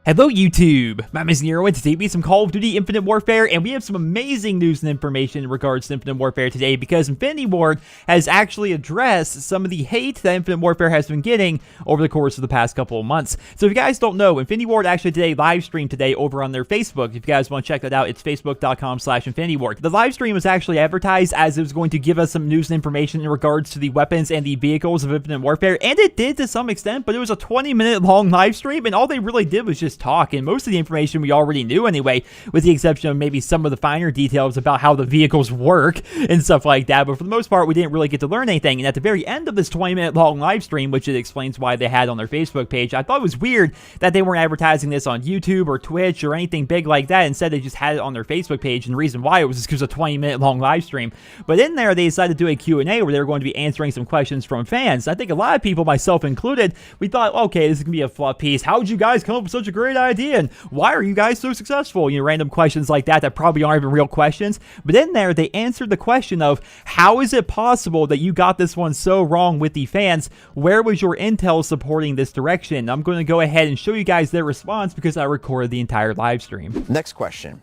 Hello YouTube, my name is Nero and today we have some Call of Duty Infinite Warfare and we have some amazing news and information in regards to Infinite Warfare today because Infinity Ward has actually addressed some of the hate that Infinite Warfare has been getting over the course of the past couple of months. So if you guys don't know, Infinity Ward actually did a live stream today over on their Facebook. If you guys want to check that out, it's facebook.com/InfinityWard. The live stream was actually advertised as it was going to give us some news and information in regards to the weapons and the vehicles of Infinite Warfare, and it did to some extent, but it was a 20-minute long live stream and all they really did was just talk, and most of the information we already knew anyway, with the exception of maybe some of the finer details about how the vehicles work and stuff like that. But for the most part, we didn't really get to learn anything. And at the very end of this 20-minute long live stream, which it explains why they had on their Facebook page, I thought it was weird that they weren't advertising this on YouTube or Twitch or anything big like that. Instead, they just had it on their Facebook page, and the reason why it was because of a 20-minute long live stream. But in there, they decided to do a Q&A where they were going to be answering some questions from fans. I think a lot of people, myself included, we thought, okay, this is going to be a fluff piece. How did you guys come up with such a great idea? And why are you guys so successful? You know, random questions like that probably aren't even real questions. But in there, they answered the question of, how is it possible that you got this one so wrong with the fans? Where was your intel supporting this direction? I'm going to go ahead and show you guys their response because I recorded the entire live stream. Next question.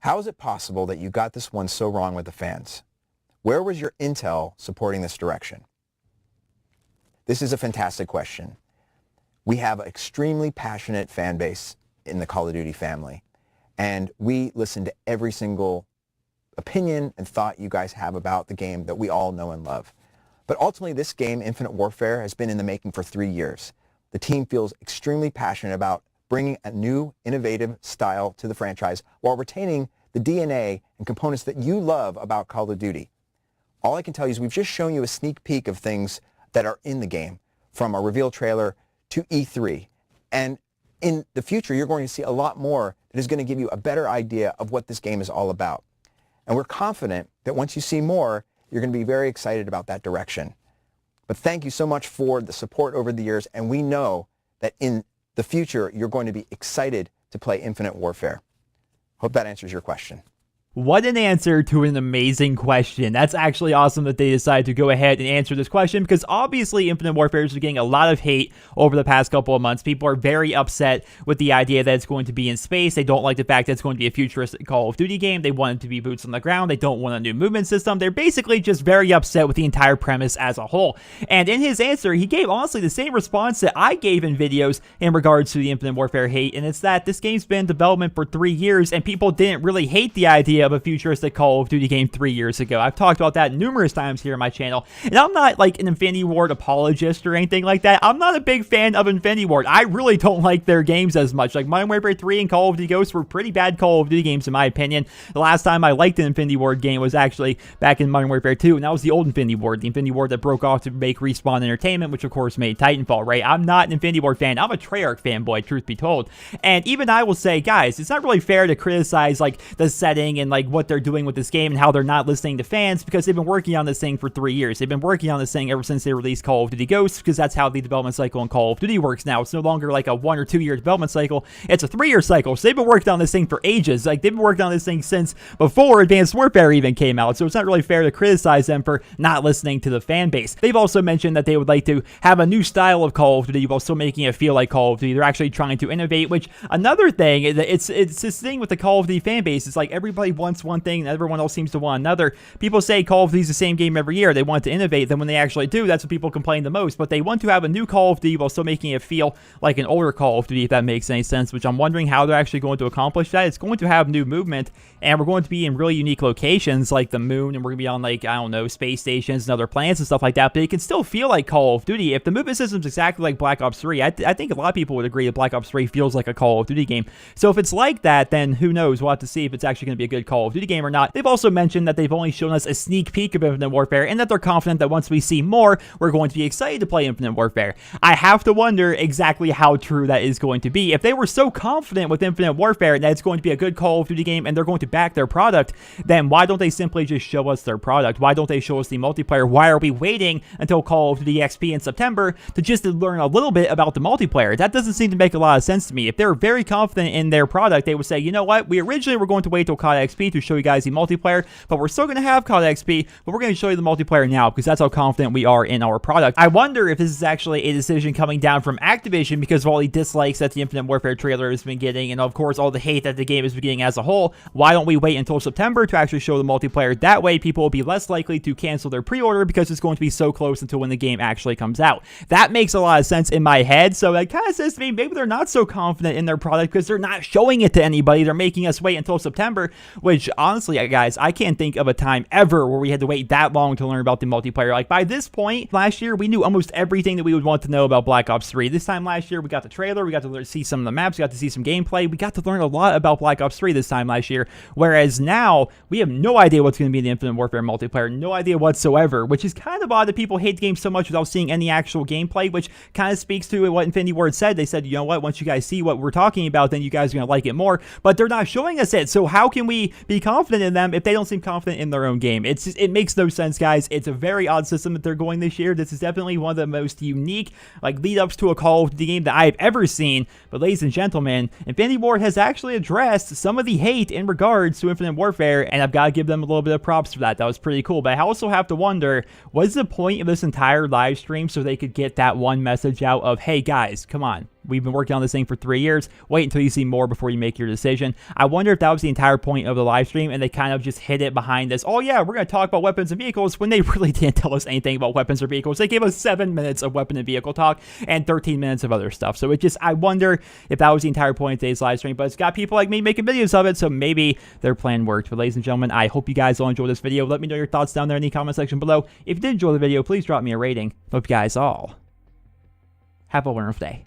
How is it possible that you got this one so wrong with the fans? Where was your intel supporting this direction? This is a fantastic question. We have an extremely passionate fan base in the Call of Duty family, and we listen to every single opinion and thought you guys have about the game that we all know and love. But ultimately, this game, Infinite Warfare, has been in the making for 3 years. The team feels extremely passionate about bringing a new, innovative style to the franchise while retaining the DNA and components that you love about Call of Duty. All I can tell you is we've just shown you a sneak peek of things that are in the game, from a reveal trailer to E3. And in the future, you're going to see a lot more that is going to give you a better idea of what this game is all about. And we're confident that once you see more, you're going to be very excited about that direction. But thank you so much for the support over the years, and we know that in the future, you're going to be excited to play Infinite Warfare. Hope that answers your question. What an answer to an amazing question. That's actually awesome that they decided to go ahead and answer this question, because obviously Infinite Warfare is getting a lot of hate over the past couple of months. People are very upset with the idea that it's going to be in space. They don't like the fact that it's going to be a futuristic Call of Duty game. They want it to be boots on the ground. They don't want a new movement system. They're basically just very upset with the entire premise as a whole. And in his answer, he gave honestly the same response that I gave in videos in regards to the Infinite Warfare hate, and it's that this game's been in development for 3 years, and people didn't really hate the idea of a futuristic Call of Duty game 3 years ago. I've talked about that numerous times here on my channel, and I'm not like an Infinity Ward apologist or anything like that. I'm not a big fan of Infinity Ward. I really don't like their games as much. Like Modern Warfare 3 and Call of Duty Ghosts were pretty bad Call of Duty games in my opinion. The last time I liked an Infinity Ward game was actually back in Modern Warfare 2, and that was the old Infinity Ward, the Infinity Ward that broke off to make Respawn Entertainment, which of course made Titanfall, right? I'm not an Infinity Ward fan. I'm a Treyarch fanboy, truth be told. And even I will say, guys, it's not really fair to criticize like the setting and like what they're doing with this game and how they're not listening to fans, because they've been working on this thing for 3 years. They've been working on this thing ever since they released Call of Duty Ghosts, because that's how the development cycle in Call of Duty works now. It's no longer like a 1 or 2 year development cycle. It's a 3-year cycle. So they've been working on this thing for ages. Like they've been working on this thing since before Advanced Warfare even came out. So it's not really fair to criticize them for not listening to the fan base. They've also mentioned that they would like to have a new style of Call of Duty while still making it feel like Call of Duty. They're actually trying to innovate, which another thing, it's this thing with the Call of Duty fan base. It's like everybody wants one thing and everyone else seems to want another. People say Call of Duty is the same game every year. They want to innovate. Then when they actually do, that's what people complain the most. But they want to have a new Call of Duty while still making it feel like an older Call of Duty, if that makes any sense, which I'm wondering how they're actually going to accomplish that. It's going to have new movement, and we're going to be in really unique locations like the moon, and we're going to be on like, I don't know, space stations and other planets and stuff like that, but it can still feel like Call of Duty. If the movement system's exactly like Black Ops 3, I think a lot of people would agree that Black Ops 3 feels like a Call of Duty game. So if it's like that, then who knows? We'll have to see if it's actually going to be a good Call of Duty game or not. They've also mentioned that they've only shown us a sneak peek of Infinite Warfare, and that they're confident that once we see more, we're going to be excited to play Infinite Warfare. I have to wonder exactly how true that is going to be. If they were so confident with Infinite Warfare that it's going to be a good Call of Duty game and they're going to back their product, then why don't they simply just show us their product? Why don't they show us the multiplayer? Why are we waiting until Call of Duty XP in September to just learn a little bit about the multiplayer? That doesn't seem to make a lot of sense to me. If they're very confident in their product, they would say, you know what, we originally were going to wait till COD XP XP to show you guys the multiplayer, but we're still going to have COD XP, but we're going to show you the multiplayer now because that's how confident we are in our product. I wonder if this is actually a decision coming down from Activision because of all the dislikes that the Infinite Warfare trailer has been getting, and of course all the hate that the game has been getting as a whole. Why don't we wait until September to actually show the multiplayer? That way people will be less likely to cancel their pre-order because it's going to be so close until when the game actually comes out. That makes a lot of sense in my head, so that kind of says to me maybe they're not so confident in their product because they're not showing it to anybody. They're making us wait until September, which honestly, guys, I can't think of a time ever where we had to wait that long to learn about the multiplayer. Like, by this point last year, we knew almost everything that we would want to know about Black Ops 3. This time last year, we got the trailer, we got to see some of the maps, we got to see some gameplay, we got to learn a lot about Black Ops 3 this time last year, whereas now, we have no idea what's going to be in the Infinite Warfare multiplayer, no idea whatsoever, which is kind of odd that people hate the game so much without seeing any actual gameplay, which kind of speaks to what Infinity Ward said. They said, you know what, once you guys see what we're talking about, then you guys are going to like it more, but they're not showing us it, so how can we be confident in them if they don't seem confident in their own game? It's just, it makes no sense, guys. It's a very odd system that they're going this year. This is definitely one of the most unique, like, lead-ups to a Call of Duty game that I've ever seen, but ladies and gentlemen, Infinity Ward has actually addressed some of the hate in regards to Infinite Warfare, and I've got to give them a little bit of props for that. That was pretty cool, but I also have to wonder, what's the point of this entire live stream so they could get that one message out of, hey guys, come on, we've been working on this thing for 3 years. Wait until you see more before you make your decision. I wonder if that was the entire point of the live stream and they kind of just hid it behind this, oh yeah, we're going to talk about weapons and vehicles, when they really didn't tell us anything about weapons or vehicles. They gave us 7 minutes of weapon and vehicle talk and 13 minutes of other stuff. So it just, I wonder if that was the entire point of today's live stream, but it's got people like me making videos of it, so maybe their plan worked. But ladies and gentlemen, I hope you guys all enjoyed this video. Let me know your thoughts down there in the comment section below. If you did enjoy the video, please drop me a rating. Hope you guys all have a wonderful day.